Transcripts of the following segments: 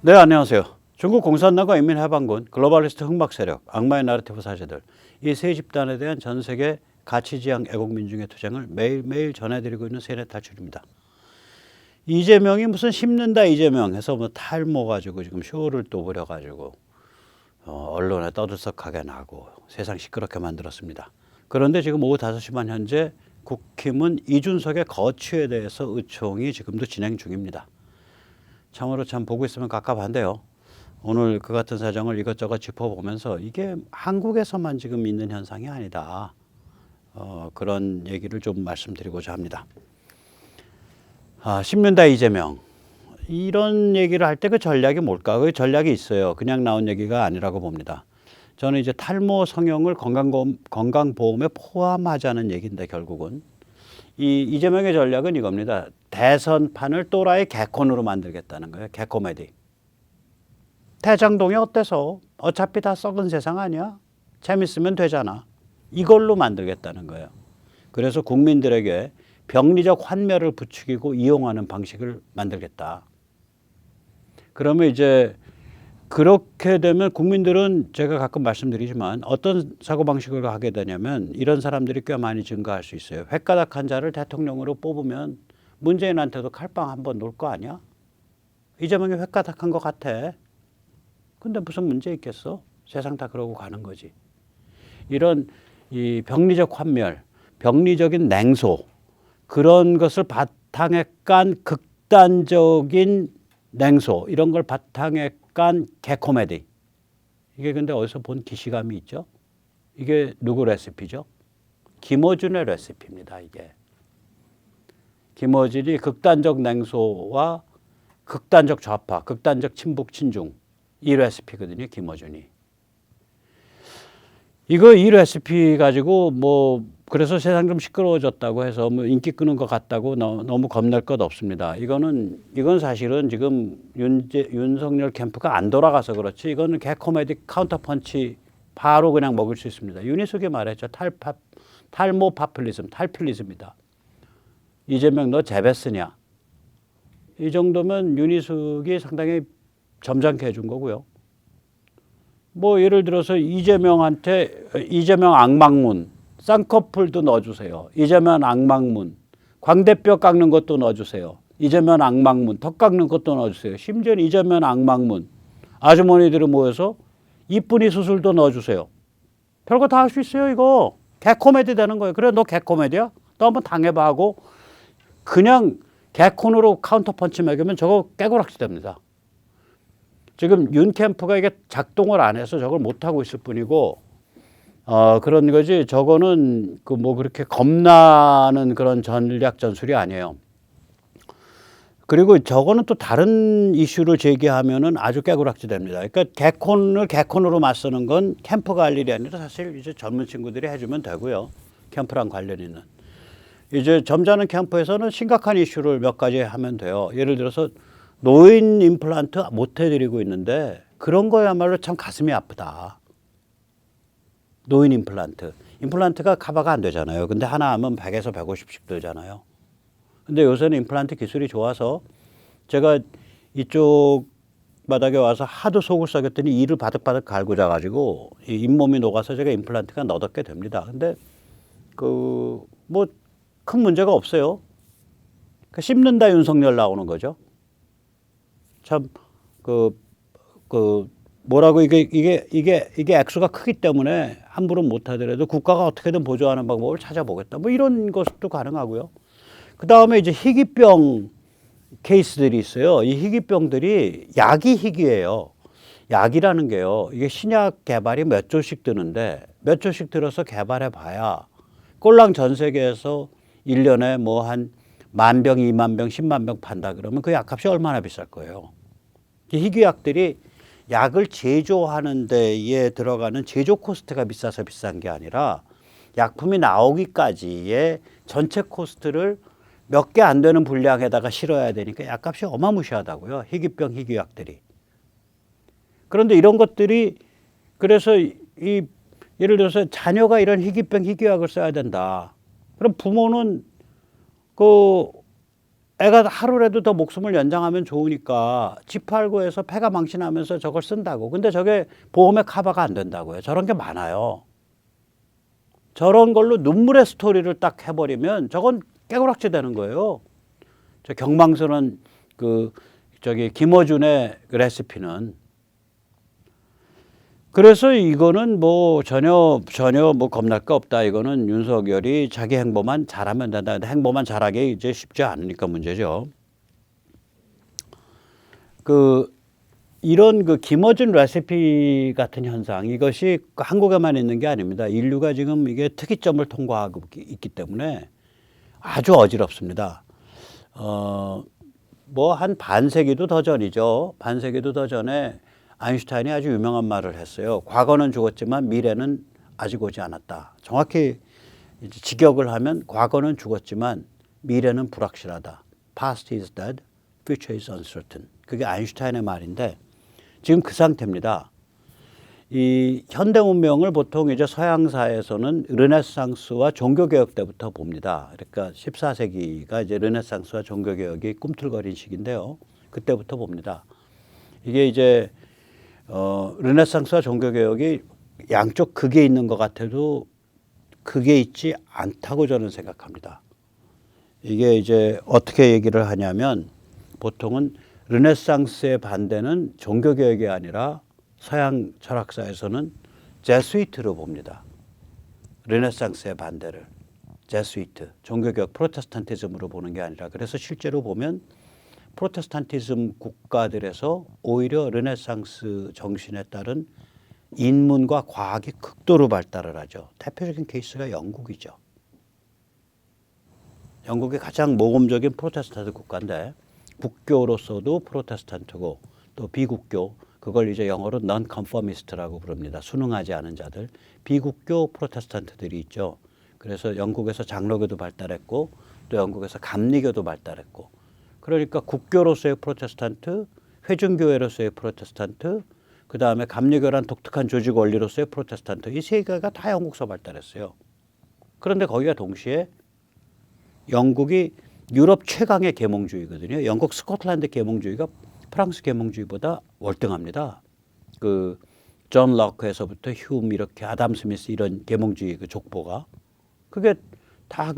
네, 안녕하세요. 중국 공산당과 인민해방군, 글로벌리스트 흑막 세력, 악마의 나르티브 사제들, 이 세 집단에 대한 전 세계 가치지향 애국민중의 투쟁을 매일매일 전해드리고 있는 세넷 탈출입니다. 이재명이 무슨 심는다 이재명 해서 뭐 탈모 가지고 지금 쇼를 또 부려가지고 언론에 떠들썩하게 나고 세상 시끄럽게 만들었습니다. 그런데 지금 오후 5시 반 현재 국힘은 이준석의 거취에 대해서 의총이 지금도 진행 중입니다. 참으로 참 보고 있으면 갑갑한데요. 오늘 그 같은 사정을 이것저것 짚어보면서 이게 한국에서만 지금 있는 현상이 아니다. 그런 얘기를 좀 말씀드리고자 합니다. 심는다 이재명. 이런 얘기를 할 때 그 전략이 뭘까? 그 전략이 있어요. 그냥 나온 얘기가 아니라고 봅니다. 저는 이제 탈모 성형을 건강보험에 포함하자는 얘기인데 결국은 이재명의 전략은 이겁니다. 대선판을 또라이 개콘으로 만들겠다는 거예요. 개코메디. 대장동이 어때서? 어차피 다 썩은 세상 아니야? 재밌으면 되잖아. 이걸로 만들겠다는 거예요. 그래서 국민들에게 병리적 환멸을 부추기고 이용하는 방식을 만들겠다. 그러면 이제 그렇게 되면 국민들은 제가 가끔 말씀드리지만 어떤 사고방식을 하게 되냐면 이런 사람들이 꽤 많이 증가할 수 있어요. 횟가닥한 자를 대통령으로 뽑으면 문재인한테도 칼빵 한번 놓을 거 아니야? 이재명이 횟가닥한 것 같아. 근데 무슨 문제 있겠어? 세상 다 그러고 가는 거지. 이런 이 병리적 환멸, 병리적인 냉소 그런 것을 바탕에 깐 극단적인 냉소 이런 걸 바탕에 깐 개코메디. 이게 근데 어디서 본 기시감이 있죠? 이게 누구 레시피죠? 김어준의 레시피입니다. 이게. 김어준이 극단적 냉소와 극단적 좌파, 극단적 친북 친중 이 레시피거든요. 김어준이. 이 레시피 가지고 뭐 그래서 세상 좀 시끄러워졌다고 해서 뭐 인기 끄는 것 같다고 너무 겁낼 것 없습니다. 이건 사실은 지금 윤석열 캠프가 안 돌아가서 그렇지 이거는 개코메디 카운터펀치 바로 그냥 먹을 수 있습니다. 윤희숙이 말했죠. 탈모 파퓰리즘, 탈필리즘이다. 이재명 너 재배 쓰냐? 이 정도면 윤희숙이 상당히 점잖게 해준 거고요. 뭐 예를 들어서 이재명 악망문 쌍꺼풀도 넣어주세요. 이재명 악망문 광대뼈 깎는 것도 넣어주세요. 이재명 악망문 턱 깎는 것도 넣어주세요. 심지어 이재명 악망문 아주머니들이 모여서 이쁜이 수술도 넣어주세요. 별거 다 할 수 있어요. 이거 개코메디 되는 거예요. 그래 너 개코메디야? 너 한번 당해봐 하고 그냥 개콘으로 카운터펀치 먹이면 저거 깨고락지 됩니다. 지금 윤 캠프가 이게 작동을 안 해서 저걸 못하고 있을 뿐이고 그런 거지 저거는 그 뭐 그렇게 겁나는 그런 전략 전술이 아니에요. 그리고 저거는 또 다른 이슈를 제기하면은 아주 깨구락지 됩니다. 그러니까 개콘을 개콘으로 맞서는 건 캠프가 할 일이 아니라 사실 이제 젊은 친구들이 해주면 되고요. 캠프랑 관련 있는. 이제 점잖은 캠프에서는 심각한 이슈를 몇 가지 하면 돼요. 예를 들어서 노인 임플란트 못 해드리고 있는데 그런 거야말로 참 가슴이 아프다. 노인 임플란트가 커버가 안 되잖아요. 근데 하나 하면 100에서 150씩 들잖아요. 근데 요새는 임플란트 기술이 좋아서 제가 이쪽 바닥에 와서 하도 속을 썩였더니 이를 바득바득 갈고 자가지고 잇몸이 녹아서 제가 임플란트가 너덕게 됩니다. 근데 그 뭐 큰 문제가 없어요. 씹는다 윤석열 나오는 거죠. 참 뭐라고 이게 액수가 크기 때문에 함부로 못하더라도 국가가 어떻게든 보조하는 방법을 찾아보겠다. 뭐 이런 것도 가능하고요. 그 다음에 이제 희귀병 케이스들이 있어요. 이 희귀병들이 약이 희귀해요. 약이라는 게요. 이게 신약 개발이 몇 조씩 드는데 몇 조씩 들어서 개발해 봐야 꼴랑 전 세계에서 1년에 뭐 한 10,000병, 20,000병, 100,000병 판다 그러면 그 약값이 얼마나 비쌀 거예요. 희귀약들이 약을 제조하는 데에 들어가는 제조 코스트가 비싸서 비싼 게 아니라 약품이 나오기까지의 전체 코스트를 몇 개 안 되는 분량에다가 실어야 되니까 약값이 어마무시하다고요. 희귀병, 희귀약들이. 그런데 이런 것들이 그래서 예를 들어서 자녀가 이런 희귀병, 희귀약을 써야 된다. 그럼 부모는 애가 하루라도 더 목숨을 연장하면 좋으니까 집 팔고 해서 폐가 망신하면서 저걸 쓴다고. 근데 저게 보험에 커버가 안 된다고요. 저런 게 많아요. 저런 걸로 눈물의 스토리를 딱 해버리면 저건 깨구락지 되는 거예요. 저 경망스러운 김어준의 레시피는. 그래서 이거는 뭐 전혀 뭐 겁날 거 없다. 이거는 윤석열이 자기 행보만 잘하면 된다. 행보만 잘하기 이제 쉽지 않으니까 문제죠. 이런 김어준 레시피 같은 현상, 이것이 한국에만 있는 게 아닙니다. 인류가 지금 이게 특이점을 통과하고 있기 때문에 아주 어지럽습니다. 뭐 한 반세기도 더 전이죠. 반세기도 더 전에 아인슈타인이 아주 유명한 말을 했어요. 과거는 죽었지만 미래는 아직 오지 않았다. 정확히 이제 직역을 하면 과거는 죽었지만 미래는 불확실하다. Past is dead, future is uncertain. 그게 아인슈타인의 말인데 지금 그 상태입니다. 이 현대 문명을 보통 이제 서양사에서는 르네상스와 종교개혁 때부터 봅니다. 그러니까 14세기가 이제 르네상스와 종교개혁이 꿈틀거린 시기인데요. 그때부터 봅니다. 이게 이제 르네상스와 종교개혁이 양쪽 극에 있는 것 같아도 극에 있지 않다고 저는 생각합니다. 이게 이제 어떻게 얘기를 하냐면 보통은 르네상스의 반대는 종교개혁이 아니라 서양 철학사에서는 제수이트로 봅니다. 르네상스의 반대를 제수이트, 종교개혁 프로테스탄티즘으로 보는 게 아니라. 그래서 실제로 보면 프로테스탄티즘 국가들에서 오히려 르네상스 정신에 따른 인문과 과학이 극도로 발달을 하죠. 대표적인 케이스가 영국이죠. 영국이 가장 모범적인 프로테스탄트 국가인데 국교로서도 프로테스탄트고 또 비국교, 그걸 이제 영어로 non-conformist라고 부릅니다. 순응하지 않은 자들, 비국교 프로테스탄트들이 있죠. 그래서 영국에서 장로교도 발달했고 또 영국에서 감리교도 발달했고, 그러니까 국교로서의 프로테스탄트, 회중교회로서의 프로테스탄트, 그 다음에 감리교란 독특한 조직 원리로서의 프로테스탄트, 이 세 개가 다 영국서 발달했어요. 그런데 거기가 동시에 영국이 유럽 최강의 계몽주의거든요. 영국 스코틀랜드 계몽주의가 프랑스 계몽주의보다 월등합니다. 존 럭크에서부터 휴움 이렇게 아담 스미스 이런 계몽주의 족보가 그게 다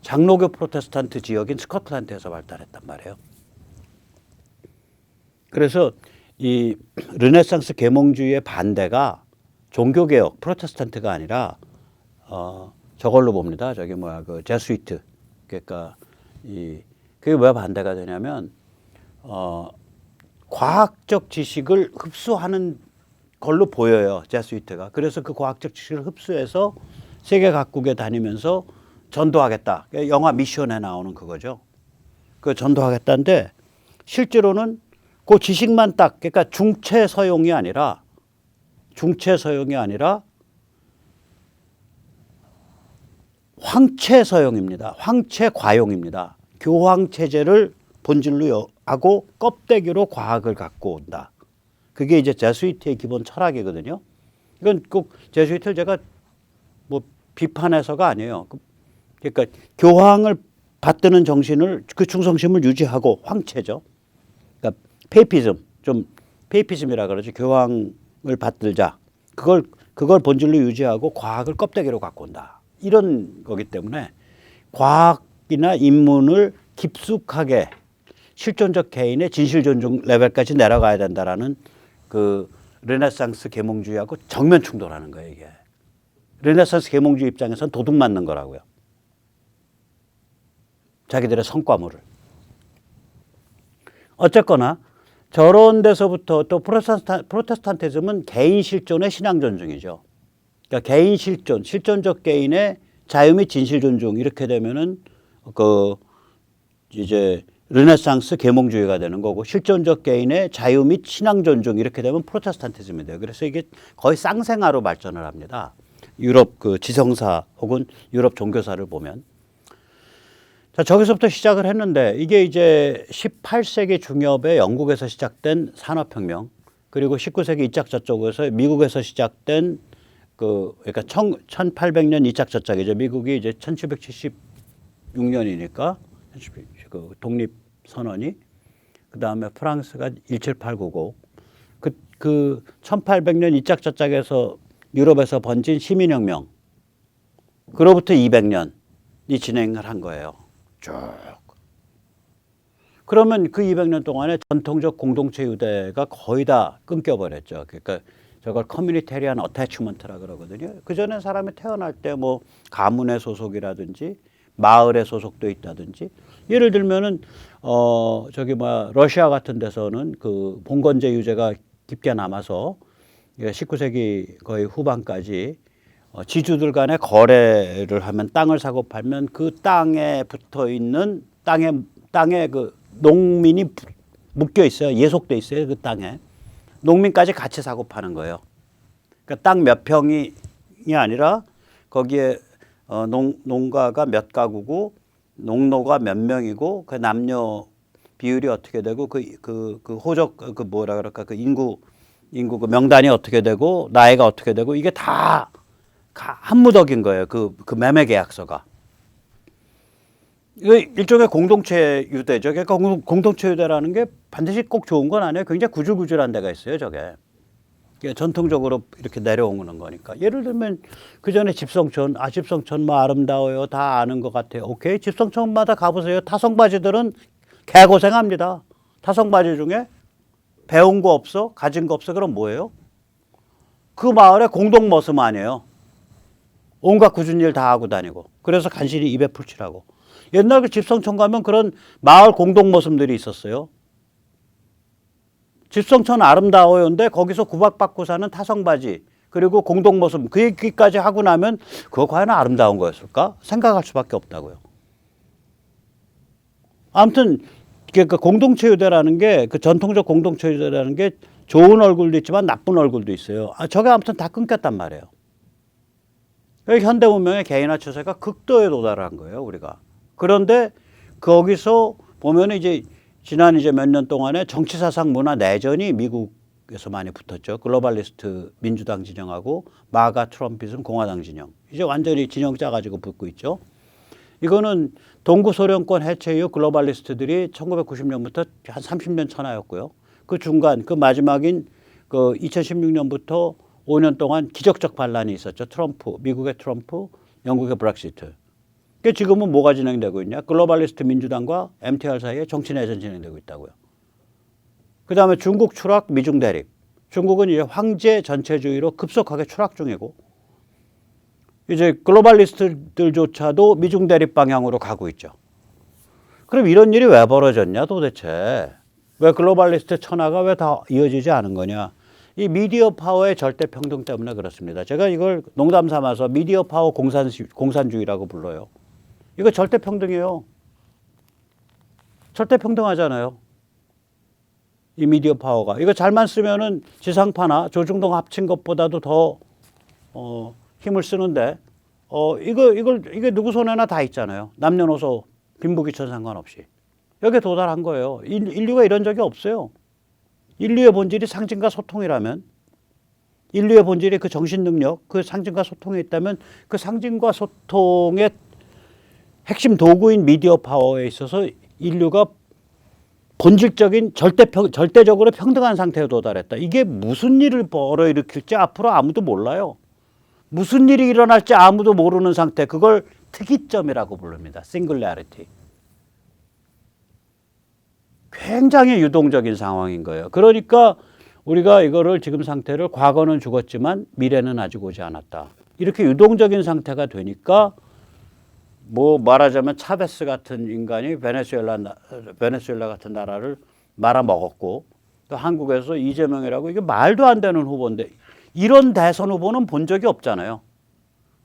장로교 프로테스탄트 지역인 스코틀랜드에서 발달했단 말이에요. 그래서 이 르네상스 계몽주의의 반대가 종교개혁 프로테스탄트가 아니라 저걸로 봅니다. 제수이트. 그러니까 그게 왜 반대가 되냐면 과학적 지식을 흡수하는 걸로 보여요. 제수이트가. 그래서 그 과학적 지식을 흡수해서 세계 각국에 다니면서 전도하겠다. 영화 미션에 나오는 그거죠. 그 전도하겠다는데 실제로는 그 지식만 딱, 그러니까 중체 서용이 아니라 황체 서용입니다. 황체 과용입니다. 교황 체제를 본질로 하고 껍데기로 과학을 갖고 온다. 그게 이제 제수이트의 기본 철학이거든요. 이건 꼭 제수이트를 제가 뭐 비판해서가 아니에요. 그러니까 교황을 받드는 정신을 그 충성심을 유지하고 황체죠. 그러니까 페이피즘이라 그러죠. 교황을 받들자. 그걸 본질로 유지하고 과학을 껍데기로 갖고 온다. 이런 거기 때문에 과학이나 인문을 깊숙하게 실존적 개인의 진실 존중 레벨까지 내려가야 된다라는 르네상스 계몽주의하고 정면 충돌하는 거예요, 이게. 르네상스 계몽주의 입장에서는 도둑 맞는 거라고요. 자기들의 성과물을. 어쨌거나 저런 데서부터 또 프로테스탄티즘은 개인 실존의 신앙 존중이죠. 그러니까 개인 실존적 개인의 자유 및 진실 존중 이렇게 되면은 이제 르네상스 계몽주의가 되는 거고, 실존적 개인의 자유 및 신앙 존중 이렇게 되면 프로테스탄티즘이 돼요. 그래서 이게 거의 쌍생아로 발전을 합니다. 유럽 지성사 혹은 유럽 종교사를 보면. 자, 저기서부터 시작을 했는데 이게 이제 18세기 중엽에 영국에서 시작된 산업혁명, 그리고 19세기 이짝 저쪽에서 미국에서 시작된 그러니까 1800년 이짝 저짝이죠. 미국이 이제 1776년이니까 독립 선언이, 그 다음에 프랑스가 17899, 그 1800년 이 짝 저 짝에서 유럽에서 번진 시민혁명, 그로부터 200년이 진행을 한 거예요. 쭉. 그러면 그 200년 동안에 전통적 공동체 유대가 거의 다 끊겨버렸죠. 그러니까 저걸 커뮤니테리안 어태치먼트라 그러거든요. 그 전에 사람이 태어날 때 뭐 가문의 소속이라든지 마을의 소속도 있다든지, 예를 들면은 러시아 같은 데서는 그 봉건제 유제가 깊게 남아서 19세기 거의 후반까지 지주들 간의 거래를 하면, 땅을 사고 팔면 그 땅에 붙어 있는 땅에 그 농민이 묶여 있어요. 예속돼 있어요. 그 땅에 농민까지 같이 사고 파는 거예요. 그러니까 땅 몇 평이 아니라 거기에 농가가 몇 가구고 농노가 몇 명이고 그 남녀 비율이 어떻게 되고 그 호적 그 뭐라 그럴까 그 인구 그 명단이 어떻게 되고 나이가 어떻게 되고, 이게 다 한무덕인 거예요. 그 매매 계약서가. 이거 일종의 공동체 유대죠. 그러니까 공동체 유대라는 게 반드시 꼭 좋은 건 아니에요. 굉장히 구질구질한 데가 있어요, 저게. 전통적으로 이렇게 내려오는 거니까. 예를 들면 그 전에 집성촌, 집성촌 뭐 아름다워요. 다 아는 것 같아요. 오케이. 집성촌마다 가보세요. 타성바지들은 개고생합니다. 타성바지 중에 배운 거 없어? 가진 거 없어? 그럼 뭐예요? 그 마을의 공동 머슴 아니에요. 온갖 굳은 일 다 하고 다니고. 그래서 간신히 입에 풀칠하고. 옛날 그 집성촌 가면 그런 마을 공동 머슴들이 있었어요. 집성촌 아름다워요인데 거기서 구박받고 사는 타성바지, 그리고 공동 머슴, 그 얘기까지 하고 나면 그거 과연 아름다운 거였을까? 생각할 수밖에 없다고요. 아무튼 그 공동체 유대라는 게, 그 전통적 공동체 유대라는 게 좋은 얼굴도 있지만 나쁜 얼굴도 있어요. 저게 아무튼 다 끊겼단 말이에요. 현대 문명의 개인화 추세가 극도에 도달한 거예요, 우리가. 그런데 거기서 보면 이제 지난 몇 년 동안에 정치 사상 문화 내전이 미국에서 많이 붙었죠. 글로벌리스트 민주당 진영하고 마가 트럼피즘 공화당 진영. 이제 완전히 진영 짜가지고 붙고 있죠. 이거는 동구 소련권 해체 이후 글로벌리스트들이 1990년부터 한 30년 천하였고요. 그 중간, 그 마지막인 그 2016년부터 5년 동안 기적적 반란이 있었죠. 미국의 트럼프, 영국의 브렉시트. 그러니까 지금은 뭐가 진행되고 있냐? 글로벌리스트 민주당과 MTR 사이에 정치 내전 진행되고 있다고요. 그 다음에 중국 추락, 미중 대립. 중국은 이제 황제 전체주의로 급속하게 추락 중이고, 이제 글로벌리스트들조차도 미중 대립 방향으로 가고 있죠. 그럼 이런 일이 왜 벌어졌냐 도대체? 왜 글로벌리스트 천하가 왜 다 이어지지 않은 거냐? 이 미디어 파워의 절대 평등 때문에 그렇습니다. 제가 이걸 농담 삼아서 미디어 파워 공산주의라고 불러요. 이거 절대 평등이에요. 절대 평등하잖아요. 이 미디어 파워가. 이거 잘만 쓰면은 지상파나 조중동 합친 것보다도 더 힘을 쓰는데, 이게 누구 손에나 다 있잖아요. 남녀노소 빈부귀천 상관없이. 여기에 도달한 거예요. 인류가 이런 적이 없어요. 인류의 본질이 상징과 소통이라면, 인류의 본질이 그 정신 능력, 그 상징과 소통에 있다면, 그 상징과 소통의 핵심 도구인 미디어 파워에 있어서 인류가 본질적인 절대적으로 평등한 상태에 도달했다. 이게 무슨 일을 벌어일으킬지 앞으로 아무도 몰라요. 무슨 일이 일어날지 아무도 모르는 상태, 그걸 특이점이라고 부릅니다. 싱글레리티. 굉장히 유동적인 상황인 거예요. 그러니까 우리가 이거를 지금 상태를 과거는 죽었지만 미래는 아직 오지 않았다. 이렇게 유동적인 상태가 되니까 뭐 말하자면 차베스 같은 인간이 베네수엘라 같은 나라를 말아먹었고, 또 한국에서 이재명이라고, 이게 말도 안 되는 후보인데 이런 대선 후보는 본 적이 없잖아요.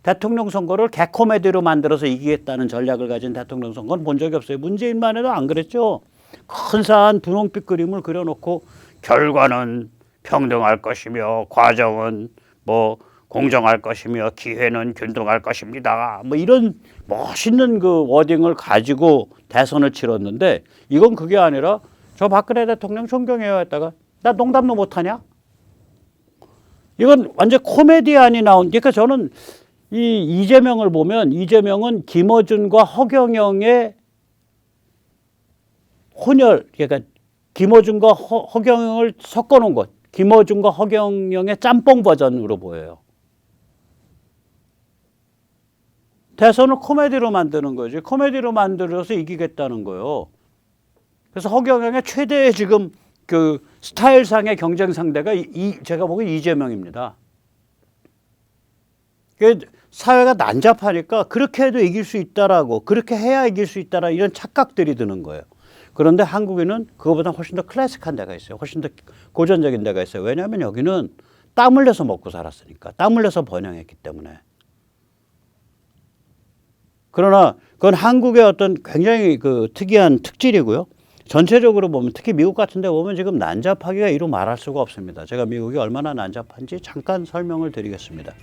대통령 선거를 개코미디로 만들어서 이기겠다는 전략을 가진 대통령 선거는 본 적이 없어요. 문재인만 해도 안 그랬죠. 근사한 분홍빛 그림을 그려놓고 결과는 평등할 것이며 과정은 뭐 공정할 것이며 기회는 균등할 것입니다. 뭐 이런 멋있는 그 워딩을 가지고 대선을 치렀는데, 이건 그게 아니라 저 박근혜 대통령 존경해요 했다가 나 농담도 못하냐? 이건 완전 코미디안이 나온. 그러니까 저는 이 이재명을 보면, 이재명은 김어준과 허경영의 혼혈, 그러니까 김어준과 허경영을 섞어놓은 것, 김어준과 허경영의 짬뽕 버전으로 보여요. 대선을 코미디로 만드는 거지. 코미디로 만들어서 이기겠다는 거예요. 그래서 허경영의 최대의 지금 그 스타일상의 경쟁 상대가 제가 보기엔 이재명입니다. 사회가 난잡하니까 그렇게 해도 이길 수 있다라고, 그렇게 해야 이길 수 있다라 이런 착각들이 드는 거예요. 그런데 한국에는 그거보다 훨씬 더 클래식한 데가 있어요. 훨씬 더 고전적인 데가 있어요. 왜냐하면 여기는 땀 흘려서 먹고 살았으니까. 땀 흘려서 번영했기 때문에. 그러나 그건 한국의 어떤 굉장히 그 특이한 특질이고요. 전체적으로 보면 특히 미국 같은 데 보면 지금 난잡하기가 이루 말할 수가 없습니다. 제가 미국이 얼마나 난잡한지 잠깐 설명을 드리겠습니다.